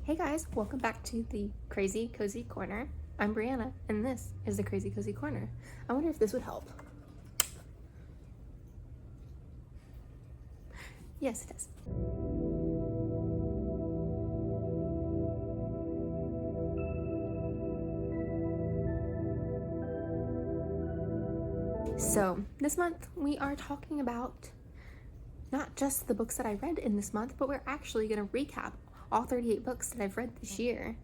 Hey guys, welcome back to the Crazy Cozy Corner. I'm Brianna, and this is the Crazy Cozy Corner. I wonder if this would help. Yes, it does. So, this month we are talking about not just the books that I read in this month, but we're actually going to recap all 38 books that I've read this year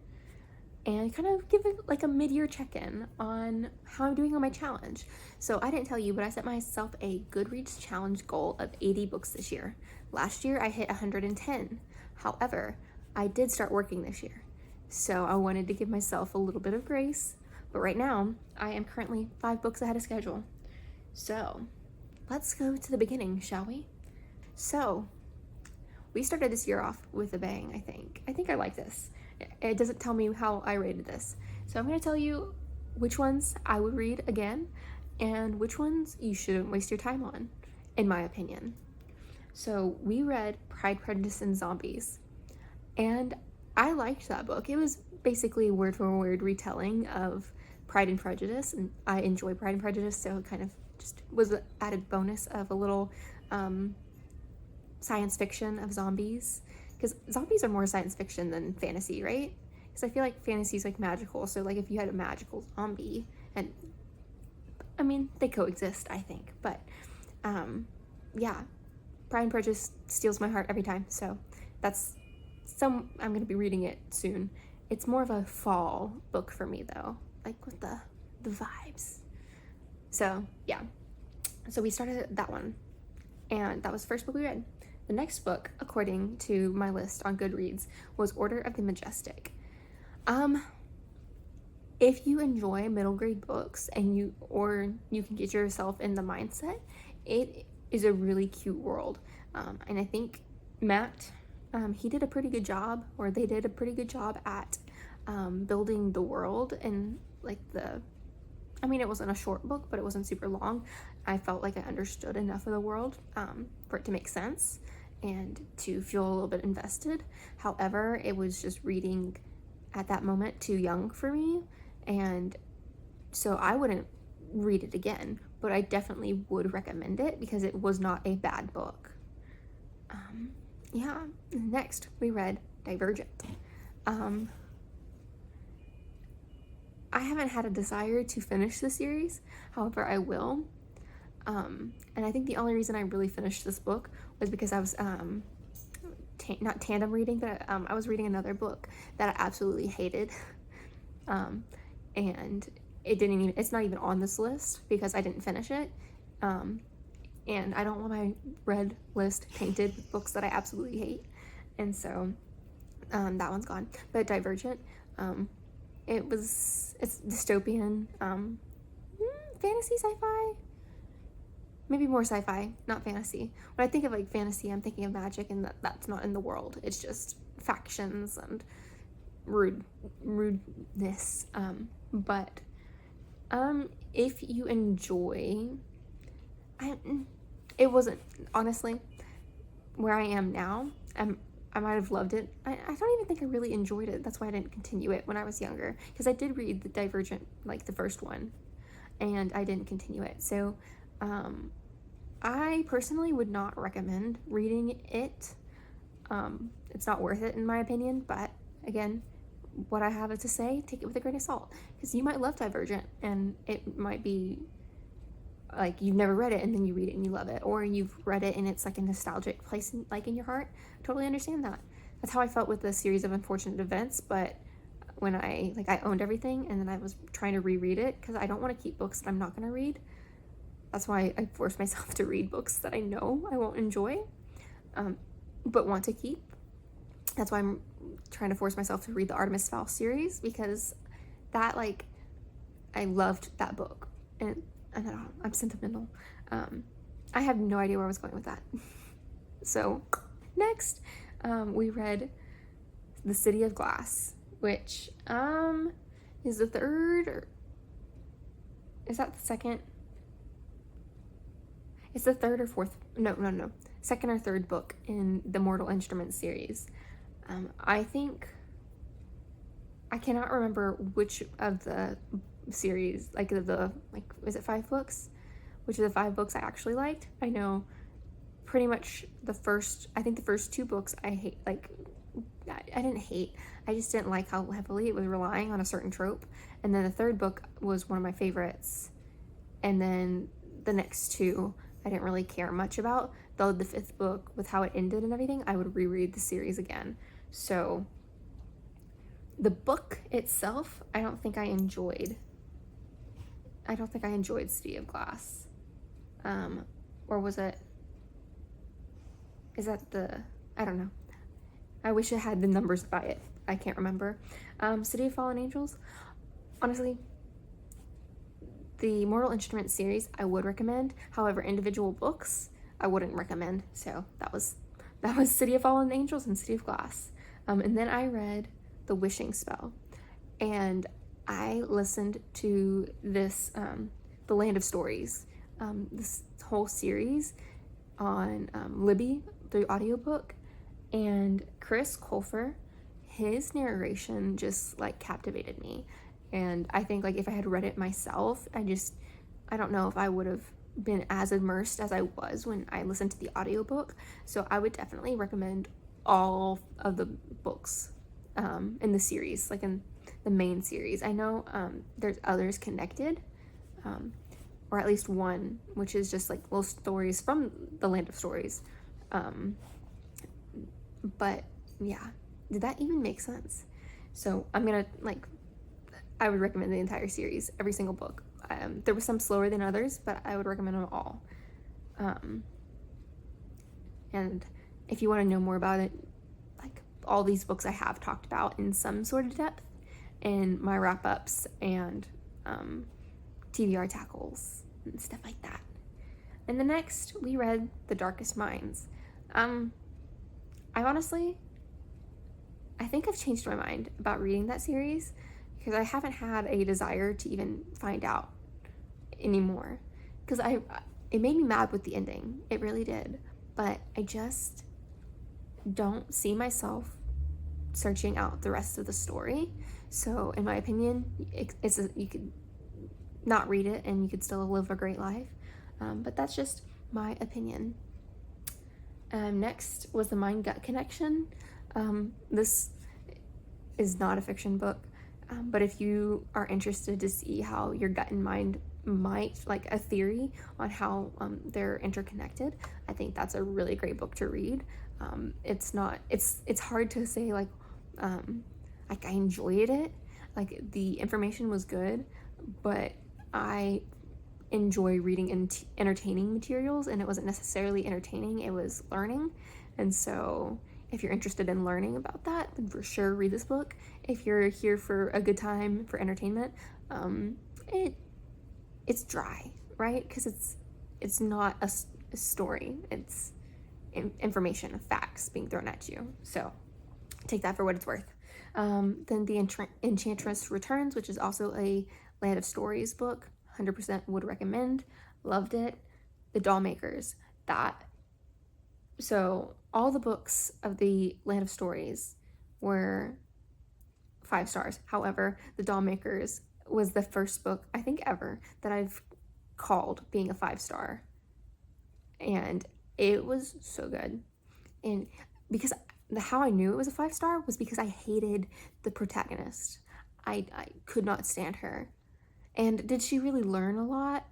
and kind of give it like a mid-year check-in on how I'm doing on my challenge. So I didn't tell you, but I set myself a Goodreads challenge goal of 80 books this year. Last year I hit 110. However, I did start working this year, so I wanted to give myself a little bit of grace. But right now, I am currently 5 books ahead of schedule. So let's go to the beginning, shall we? So we started this year off with a bang, I think. I like this. It doesn't tell me how I rated this. So I'm going to tell you which ones I would read again and which ones you shouldn't waste your time on, in my opinion. So we read Pride, Prejudice, and Zombies. And I liked that book. It was basically word for word retelling of Pride and Prejudice. And I enjoy Pride and Prejudice, so it kind of just was an added bonus of a little science fiction of zombies, because zombies are more science fiction than fantasy, right? Because I feel like fantasy is like magical, so like if you had a magical zombie, and I mean they coexist, I think, but yeah, Pride and Prejudice steals my heart every time, so I'm gonna be reading it soon. It's more of a fall book for me though, like with the vibes. So yeah, so we started that one, and that was the first book we read. The next book, according to my list on Goodreads, was Order of the Majestic. If you enjoy middle grade books and you can get yourself in the mindset, it is a really cute world. And I think Matt, he did a pretty good job, or they did a pretty good job at building the world, and like it wasn't a short book, but it wasn't super long. I felt like I understood enough of the world for it to make sense and to feel a little bit invested. However, it was just reading at that moment too young for me, and so I wouldn't read it again, but I definitely would recommend it because it was not a bad book. Yeah, next we read Divergent. I haven't had a desire to finish the series, however, I will. And I think the only reason I really finished this book was because I was not tandem reading, but I was reading another book that I absolutely hated. And it's not even on this list because I didn't finish it. And I don't want my red list tainted with books that I absolutely hate. And so that one's gone. But Divergent, it's dystopian, fantasy, sci-fi, maybe more sci-fi, not fantasy. When I think of like fantasy, I'm thinking of magic, and that's not in the world. It's just factions and rudeness. But if you enjoy, it wasn't, honestly, where I am now. I might have loved it. I don't even think I really enjoyed it. That's why I didn't continue it when I was younger, because I did read the Divergent, like the first one, and I didn't continue it. So I personally would not recommend reading it. It's not worth it in my opinion, but again, what I have to say, take it with a grain of salt, because you might love Divergent and it might be like you've never read it and then you read it and you love it, or you've read it and it's like a nostalgic place in your heart. Totally understand that. That's how I felt with the series of Unfortunate Events, but when I owned everything and then I was trying to reread it because I don't want to keep books that I'm not going to read. That's why I force myself to read books that I know I won't enjoy, but want to keep. That's why I'm trying to force myself to read the Artemis Fowl series, because that, like, I loved that book, and I don't know, I'm sentimental. I have no idea where I was going with that. So next, we read The City of Glass, which is the third, or is that the second? It's the third or fourth, no, second or third book in the Mortal Instruments series. I think I cannot remember which of the series, like is it 5 books? Which of the 5 books I actually liked. I know pretty much the first 2 books I hate, like, I didn't hate, I just didn't like how heavily it was relying on a certain trope. And then the 3rd book was one of my favorites. And then the next 2 I didn't really care much about. Though the 5th book, with how it ended and everything, I would reread the series again. So the book itself, I don't think I enjoyed City of Glass. Or was it, is that I don't know. I wish it had the numbers by it. I can't remember. City of Fallen Angels, honestly, the Mortal Instruments series I would recommend. However, individual books I wouldn't recommend. So that was City of Fallen Angels and City of Glass. And then I read The Wishing Spell, and I listened to this The Land of Stories, this whole series on Libby through audiobook, and Chris Colfer, his narration just like captivated me. And I think like if I had read it myself, I don't know if I would have been as immersed as I was when I listened to the audiobook. So I would definitely recommend all of the books in the series, like in the main series. I know there's others connected, or at least one, which is just like little stories from the Land of Stories. But yeah, did that even make sense? So I'm gonna I would recommend the entire series, every single book. There was some slower than others, but I would recommend them all. And if you want to know more about it, like all these books I have talked about in some sort of depth in my wrap-ups and TBR tackles and stuff like that. And the next, we read The Darkest Minds. I think I've changed my mind about reading that series because I haven't had a desire to even find out anymore. Because it made me mad with the ending. It really did. But I just don't see myself searching out the rest of the story. So in my opinion, you could not read it and you could still live a great life. But that's just my opinion. Next was The Mind-Gut Connection. This is not a fiction book, but if you are interested to see how your gut and mind might, like a theory on how they're interconnected, I think that's a really great book to read. It's hard to say like I enjoyed it, like the information was good, but I enjoy reading entertaining materials, and it wasn't necessarily entertaining, it was learning. And so if you're interested in learning about that, then for sure read this book. If you're here for a good time, for entertainment, it's dry, right? Because it's not a story, it's information, facts being thrown at you. So take that for what it's worth. Then The Enchantress Returns, which is also a Land of Stories book. 100% would recommend. Loved it. The Dollmakers. So all the books of the Land of Stories were 5 stars. However, The Dollmakers was the first book, I think ever, that I've called being a 5-star. And it was so good. And because how I knew it was a 5-star was because I hated the protagonist. I could not stand her. And did she really learn a lot?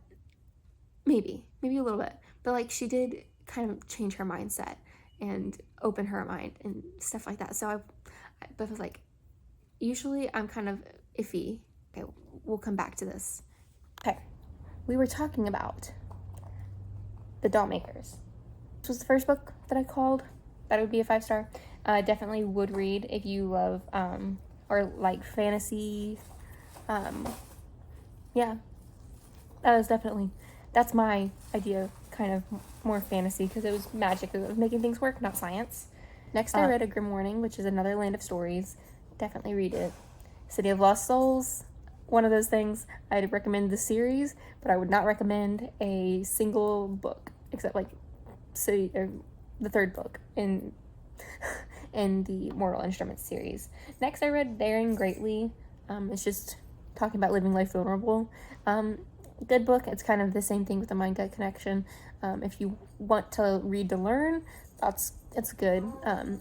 Maybe a little bit. But like she did kind of change her mindset and open her mind and stuff like that. So I was like, usually I'm kind of iffy. Okay, we'll come back to this. Okay, we were talking about The Dollmakers. This was the first book that I called that would be a 5-star. Definitely would read if you love or like fantasy. Yeah, that's my idea, kind of more fantasy, because it was magic, it was making things work, not science. Next, I read A Grim Warning, which is another Land of Stories. Definitely read it. City of Lost Souls, one of those things. I'd recommend the series, but I would not recommend a single book, except like the 3rd book in in the Mortal Instruments series. Next, I read Daring Greatly. It's just talking about living life vulnerable. Good book. It's kind of the same thing with the mind-gut connection. If you want to read to learn, it's good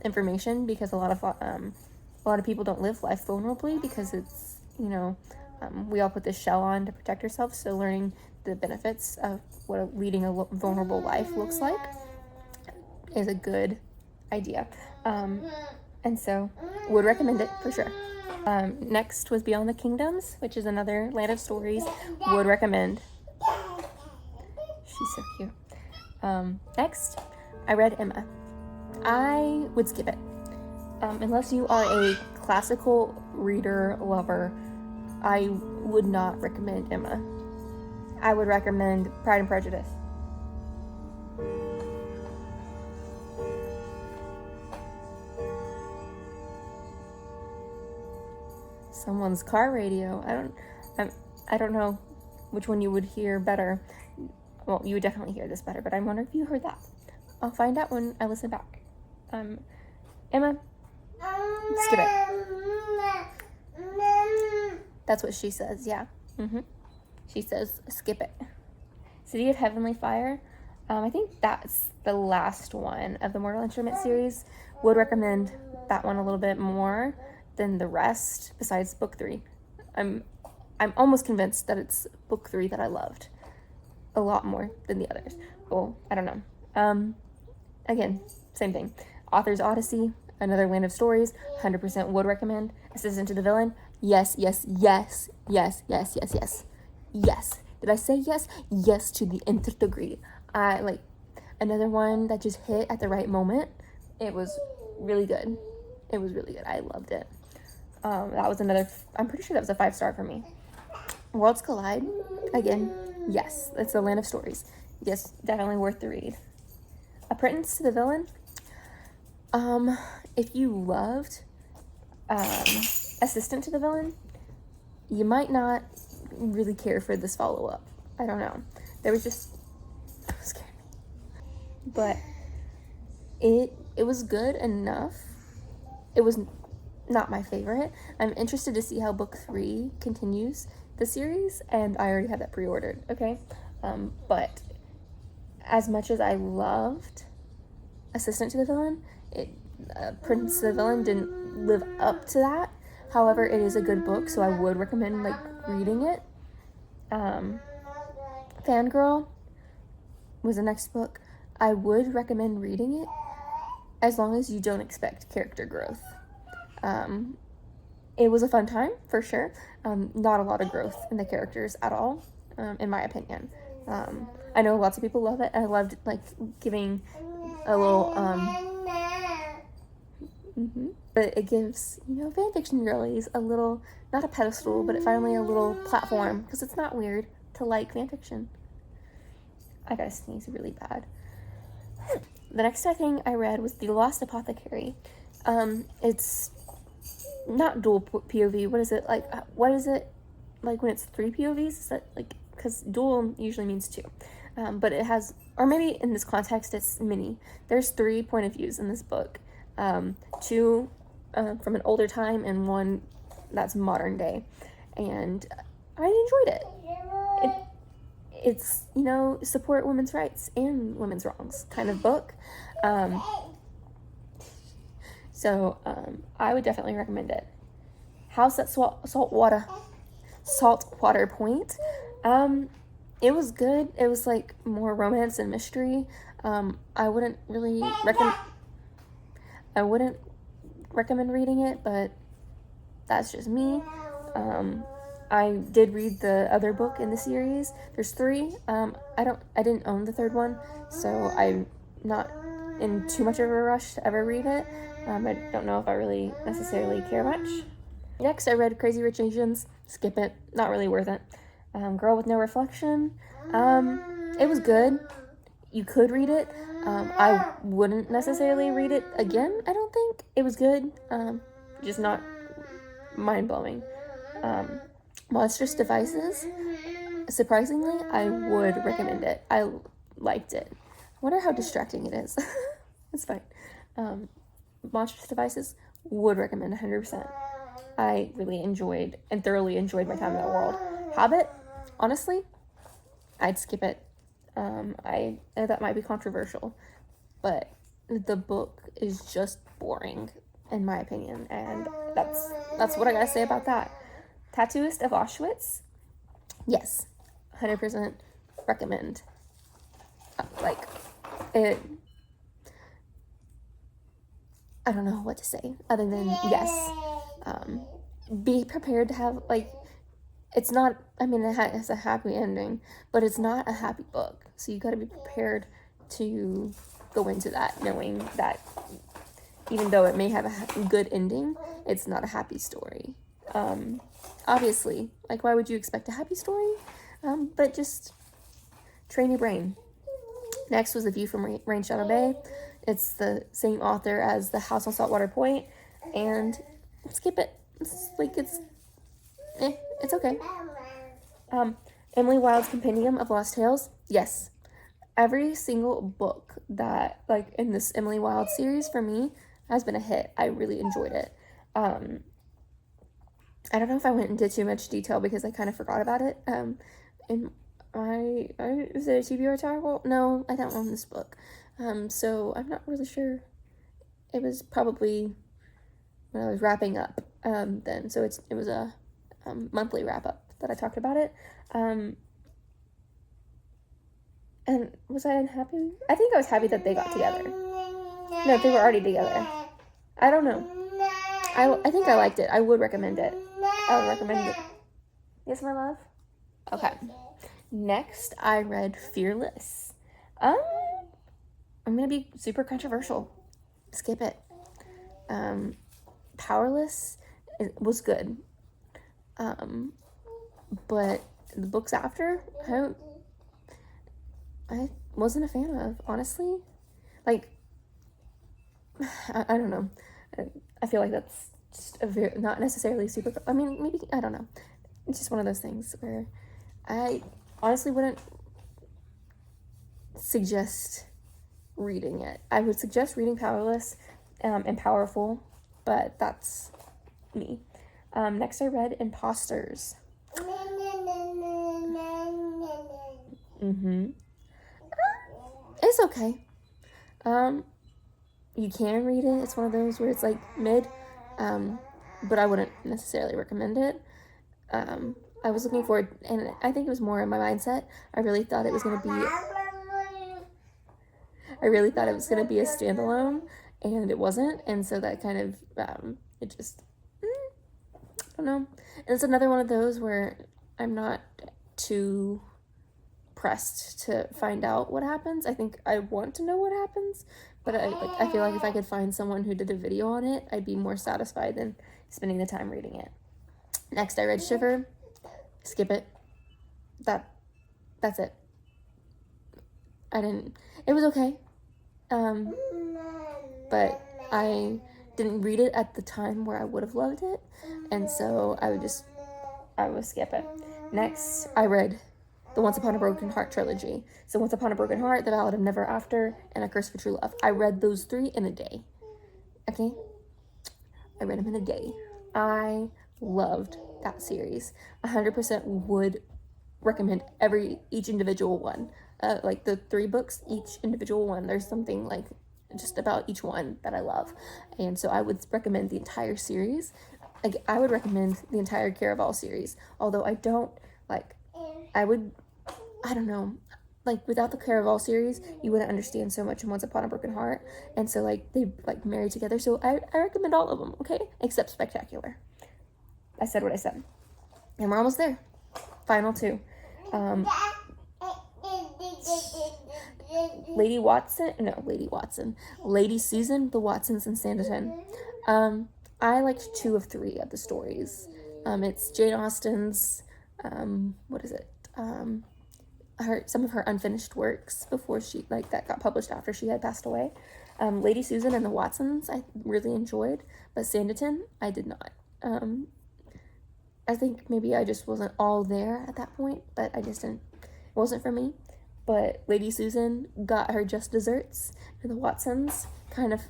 information, because a lot of people don't live life vulnerably because it's, we all put this shell on to protect ourselves. So learning the benefits of what leading a vulnerable life looks like is a good idea. And so would recommend it for sure. Next was Beyond the Kingdoms, which is another Land of Stories. Would recommend. She's so cute. Next, I read Emma. I would skip it. Unless you are a classical reader lover, I would not recommend Emma. I would recommend Pride and Prejudice. Someone's car radio. I don't know which one you would hear better. Well, you would definitely hear this better, but I wonder if you heard that. I'll find out when I listen back. Emma, skip it. That's what she says, yeah. She says, skip it. City of Heavenly Fire. I think that's the last one of the Mortal Instruments series. Would recommend that one a little bit more than the rest, besides book 3. I'm almost convinced that it's book 3 that I loved a lot more than the others. Well, I don't know. Again, same thing. Author's Odyssey, another Land of Stories, 100% would recommend. Assistant to the Villain, yes. Yes. Did I say yes? Yes to the nth degree. Another one that just hit at the right moment. It was really good. I loved it. That was another, I'm pretty sure that was a 5-star for me. Worlds Collide, again, yes, it's the Land of Stories. Yes, definitely worth the read. Apprentice to the Villain, if you loved Assistant to the Villain, you might not really care for this follow-up. I don't know. There was just, it scared me. But it was good enough. It was not my favorite. I'm interested to see how book 3 continues the series, and I already have that pre-ordered, okay? But as much as I loved Assistant to the Villain, Prince to the Villain didn't live up to that. However, it is a good book, so I would recommend reading it. Fangirl was the next book. I would recommend reading it as long as you don't expect character growth. It was a fun time, for sure. Not a lot of growth in the characters at all, in my opinion. I know lots of people love it. I loved, giving a little, but it gives, fanfiction girlies a little, not a pedestal, but finally a little platform, because it's not weird to like fanfiction. I gotta sneeze really bad. The next thing I read was The Lost Apothecary. It's not dual POV. What is it what is it like when it's 3 POVs? Is that because dual usually means 2, but it has, or maybe in this context it's mini. There's 3 point of views in this book, 2 from an older time and 1 that's modern day, and I enjoyed it. It's support women's rights and women's wrongs kind of book. So I would definitely recommend it. House at Saltwater Point. It was good. It was more romance and mystery. I wouldn't recommend reading it, but that's just me. I did read the other book in the series. There's 3. I didn't own the 3rd one, so I'm not in too much of a rush to ever read it. I don't know if I really necessarily care much. Next, I read Crazy Rich Asians. Skip it. Not really worth it. Girl with No Reflection. It was good. You could read it. I wouldn't necessarily read it again, I don't think. It was good. Just not mind-blowing. Monstrous Devices. Surprisingly, I would recommend it. I liked it. I wonder how distracting it is. It's fine. monstrous devices, would recommend 100%. I really enjoyed and thoroughly enjoyed my time in that world. Hobbit, honestly, I'd skip it. That might be controversial, but the book is just boring, in my opinion, and that's what I gotta say about that. Tattooist of Auschwitz, yes, 100% recommend. Like, it, I don't know what to say other than yes. Be prepared to have, like, it's not, I mean, it has a happy ending, but it's not a happy book. So you got to be prepared to go into that knowing that even though it may have a good ending, it's not a happy story. Obviously, like, why would you expect a happy story? But just train your brain. Next was A View from Rain Shadow Bay. It's the same author as The House on Saltwater Point, and skip it. It's okay. Emily Wilde's Compendium of Lost Tales, yes. Every single book that, like, in this Emily Wilde series for me has been a hit. I really enjoyed it. I don't know if I went into too much detail because I kind of forgot about it. Is it a TBR title? No, I don't own this book. So I'm not really sure. It was probably when I was wrapping up then. So it was a monthly wrap up that I talked about it. And was I unhappy? I think I was happy that they got together. No, they were already together. I don't know. I think I liked it. I would recommend it. I would recommend it. Yes, my love? Okay. Next, I read Fearless. I'm gonna be super controversial. Skip it. Powerless was good. But the books after, I wasn't a fan of, honestly. Like, I don't know. I feel like that's just not necessarily super, I mean, maybe, I don't know. It's just one of those things where I honestly wouldn't suggest reading it. I would suggest reading Powerless and Powerful, but that's me. Next I read Imposters. It's okay. You can read it. It's one of those where it's like mid, but I wouldn't necessarily recommend it. I was looking forward, and I think it was more in my mindset. I really thought it was gonna be a standalone, and it wasn't, and so that kind of it just I don't know. And it's another one of those where I'm not too pressed to find out what happens. I think I want to know what happens, but I feel like if I could find someone who did a video on it, I'd be more satisfied than spending the time reading it. Next, I read Shiver. Skip it. That's it. It was okay. But I didn't read it at the time where I would have loved it, and so I would skip it. Next, I read the Once Upon a Broken Heart trilogy. So Once Upon a Broken Heart, The Ballad of Never After, and A Curse for True Love. I read those 3 in a day. Okay? I read them in a day. I loved that series. 100% would recommend each individual one. Like the 3 books, each individual one. There's something like just about each one that I love. And so I would recommend the entire series. Like, I would recommend the entire Caraval series. Although I don't, like, I don't know, like, without the Caraval series, you wouldn't understand so much in Once Upon a Broken Heart, and so, like, they, like, married together, so I recommend all of them, okay, except Spectacular. I said what I said, and we're almost there. Final 2. Lady Susan, The Watsons, and Sanditon. I liked 2 of 3 of the stories. It's Jane Austen's, what is it, some of her unfinished works before that got published after she had passed away. Lady Susan and the Watsons I really enjoyed, but Sanditon I did not. I think maybe I just wasn't all there at that point, but it wasn't for me. but Lady Susan got her just desserts, and the Watsons kind of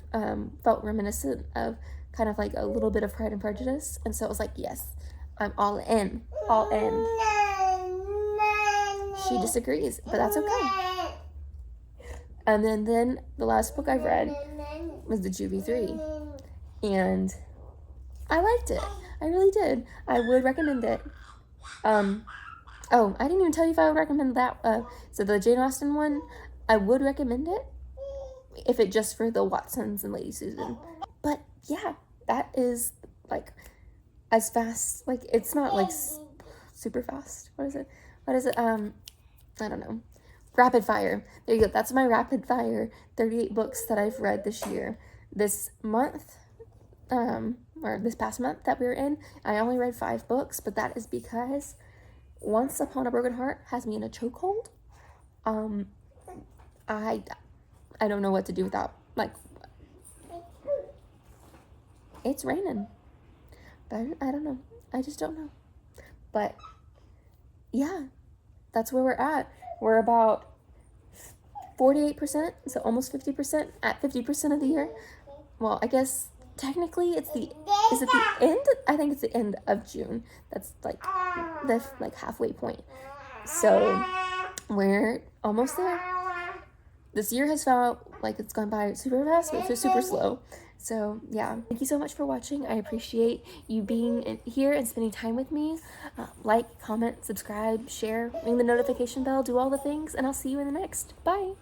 felt reminiscent of kind of like a little bit of Pride and Prejudice, and so it was like, yes, I'm all in, all in. She disagrees, but that's okay. And then the last book I've read was the Juvie 3, and I liked it. I really did. I would recommend it. Oh, I didn't even tell you if I would recommend that. So the Jane Austen one, I would recommend it if it just for the Watsons and Lady Susan. But yeah, that is like as fast. Like it's not like super fast. What is it? I don't know. Rapid fire. There you go. That's my rapid fire 38 books that I've read this year. This month, or this past month that we were in, I only read 5 books, but that is because Once Upon a Broken Heart has me in a chokehold. I don't know what to do without, like, it's raining, but I don't know. I just don't know. But yeah, that's where we're at. We're about 48%, so almost 50%, at 50% of the year. Well, I guess technically is it the end? I think it's the end of June. That's like the halfway point. So we're almost there. This year has felt like it's gone by super fast, but it's super slow. So yeah, thank you so much for watching. I appreciate you being here and spending time with me. Like, comment, subscribe, share, ring the notification bell, do all the things, and I'll see you in the next. Bye.